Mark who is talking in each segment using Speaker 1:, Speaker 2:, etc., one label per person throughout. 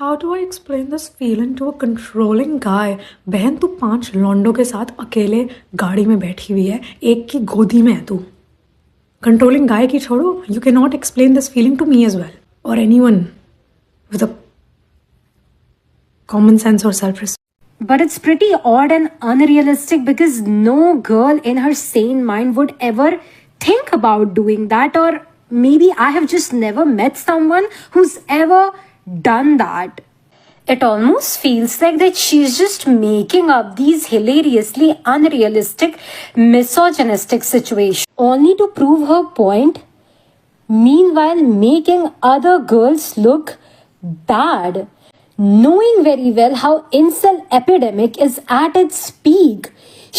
Speaker 1: How do I explain this feeling to a controlling guy? बहन, तू 5 लॉन्डो के साथ अकेले गाड़ी में बैठी हुई है, एक की गोदी में है तू। कंट्रोलिंग गाय की छोड़ो, you can not explain this feeling to me as well और anyone with a common sense और self respect.
Speaker 2: But it's pretty odd and unrealistic because no girl in her sane mind would ever think about doing that, or maybe I have just never met someone who's ever done that. It almost feels like that she's just making up these hilariously unrealistic, misogynistic situations only to prove her point, meanwhile making other girls look bad. Knowing very well how incel epidemic is at its peak,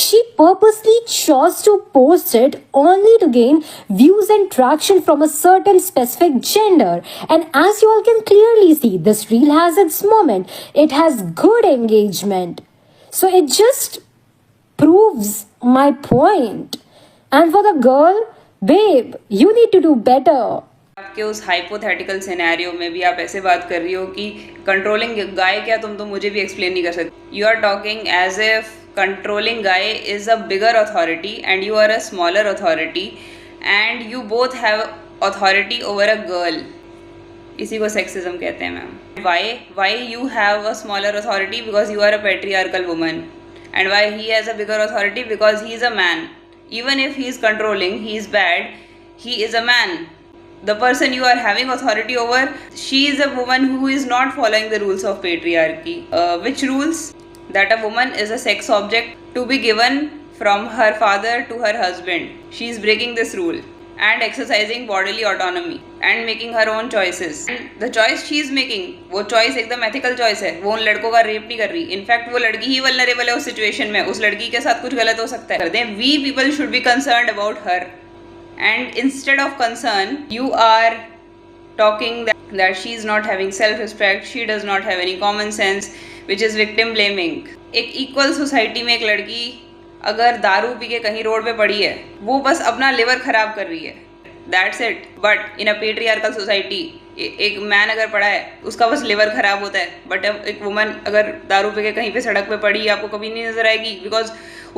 Speaker 2: she purposely chose to post it only to gain views and traction from a certain specific gender. And as you all can clearly see, this reel has its moment. It has good engagement. So it just proves my point. And for the girl, babe, you need to do better.
Speaker 3: आपके उस hypothetical scenario में भी आप ऐसे बात कर रही हो कि कंट्रोलिंग गाय क्या, तुम तो मुझे भी एक्सप्लेन नहीं कर सकते. You are talking as if controlling guy is a bigger authority and you are a smaller authority and you both have authority over a girl. इसी को सेक्सिज्म कहते हैं ma'am. Why you have a smaller authority? Because you are a patriarchal woman. And why he has a bigger authority? Because he is a man. Even if he is controlling, he is bad, he is a man. The person you are having authority over, she is a woman who is not following the rules of patriarchy. Which rules? That a woman is a sex object to be given from her father to her husband. She is breaking this rule and exercising bodily autonomy and making her own choices. And the choice she is making, वो choice एकदम ethical choice है. वो उन लड़कों का rape नहीं कर रही. In fact, वो लड़की ही vulnerable है उस situation में. उस लड़की के साथ कुछ गलत हो सकता है. We people should be concerned about her. And instead of concern, you are talking that she is not having self-respect, she does not have any common sense, which is victim blaming. एक equal society में एक लड़की अगर दारू P के कहीं road पे पड़ी है, वो बस अपना लिवर खराब कर रही है. That's it. But in a patriarchal society, एक मैन अगर पड़ा है, उसका बस लिवर खराब होता है. बट एक वुमन अगर दारू पी के कहीं पे सड़क पे पड़ी, आपको कभी नहीं नजर आएगी, बिकॉज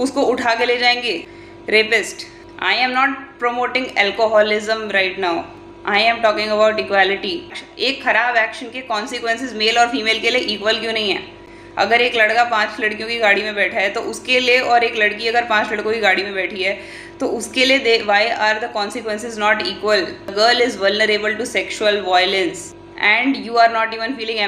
Speaker 3: उसको उठा के ले जाएंगे rapist. I am not promoting alcoholism right now. I am talking about equality. एक खराब एक्शन के कॉन्सिक्वेंसेज मेल और फीमेल के लिए इक्वल क्यों नहीं है? अगर एक लड़का 5 लड़कियों की गाड़ी में बैठा है तो उसके लिए, और एक लड़की अगर 5 लड़कों की गाड़ी में बैठी है तो उसके लिए why are the consequences not equal? A girl is vulnerable to sexual violence and you are not even feeling